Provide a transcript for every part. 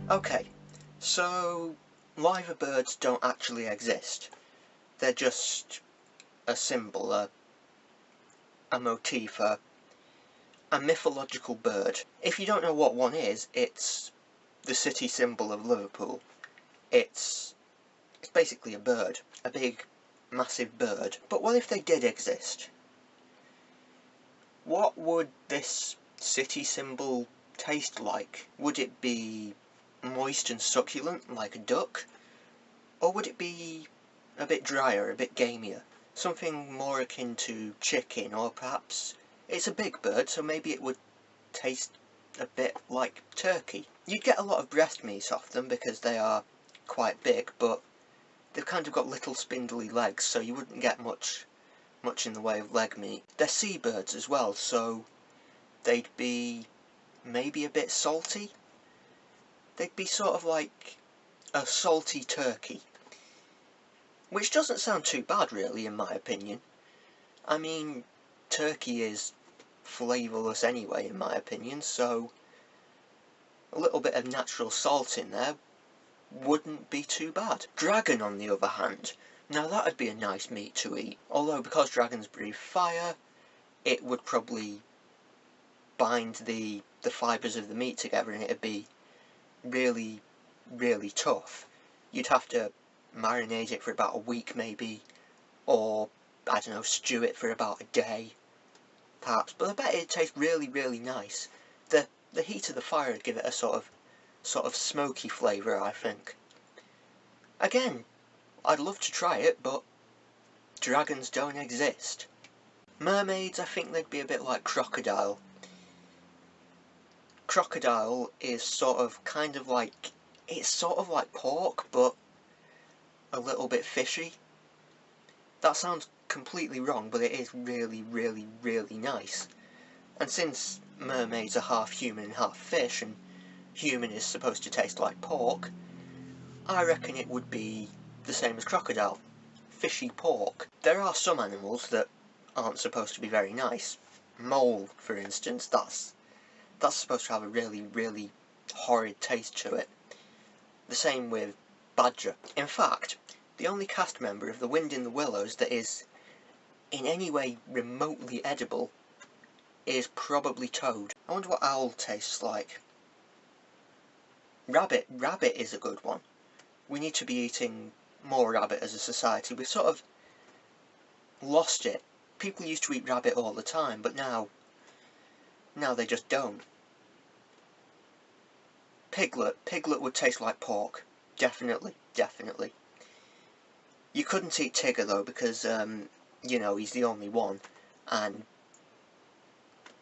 Okay, so liver birds don't actually exist. They're just a symbol, a motif, a mythological bird. If you don't know what one is, it's the city symbol of Liverpool. It's basically a bird, a big, massive bird. But what if they did exist? What would this city symbol taste like? Would it be moist and succulent like a duck? Or would it be a bit drier, a bit gamier? Something more akin to chicken, or perhaps it's a big bird, so maybe it would taste a bit like turkey. You'd get a lot of breast meat off them because they are quite big, but they've kind of got little spindly legs, so you wouldn't get much in the way of leg meat. They're seabirds as well, so they'd be maybe a bit salty. They'd be sort of like a salty turkey, which doesn't sound too bad really, in my opinion. I mean, turkey is flavourless anyway, in my opinion, so a little bit of natural salt in there wouldn't be too bad. Dragon, on the other hand, now that'd be a nice meat to eat, although because dragons breathe fire, it would probably bind the fibres of the meat together and it'd be really, really tough. You'd have to marinate it for about a week maybe, or, I don't know, stew it for about a day, perhaps, but I bet it'd taste really, really nice. The heat of the fire would give it a sort of smoky flavour, I think. Again, I'd love to try it, but dragons don't exist. Mermaids, I think they'd be a bit like crocodile. Crocodile is it's sort of like pork, but a little bit fishy. That sounds completely wrong, but it is really, really, really nice. And since mermaids are half human and half fish, and human is supposed to taste like pork, I reckon it would be the same as crocodile. Fishy pork. There are some animals that aren't supposed to be very nice. Mole, for instance, that's supposed to have a really, really horrid taste to it. The same with badger. In fact, the only cast member of The Wind in the Willows that is in any way remotely edible is probably toad. I wonder what owl tastes like. Rabbit. Rabbit is a good one. We need to be eating more rabbit as a society. We've sort of lost it. People used to eat rabbit all the time, but now they just don't. Piglet. Piglet would taste like pork. Definitely, definitely. You couldn't eat Tigger though, because, you know, he's the only one, and,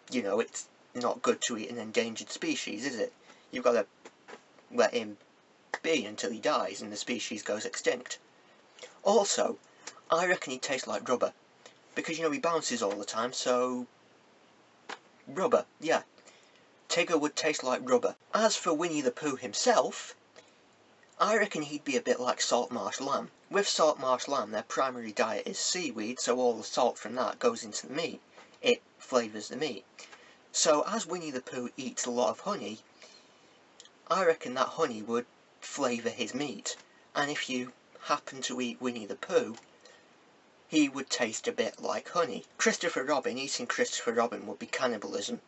you know, it's not good to eat an endangered species, is it? You've got to let him be until he dies and the species goes extinct. Also, I reckon he'd taste like rubber, because, you know, he bounces all the time, so rubber, yeah. Tigger would taste like rubber. As for Winnie the Pooh himself, I reckon he'd be a bit like salt marsh lamb. With salt marsh lamb, their primary diet is seaweed, so all the salt from that goes into the meat. It flavours the meat. So as Winnie the Pooh eats a lot of honey, I reckon that honey would flavour his meat. And if you happen to eat Winnie the Pooh, he would taste a bit like honey. Christopher Robin, eating Christopher Robin would be cannibalism.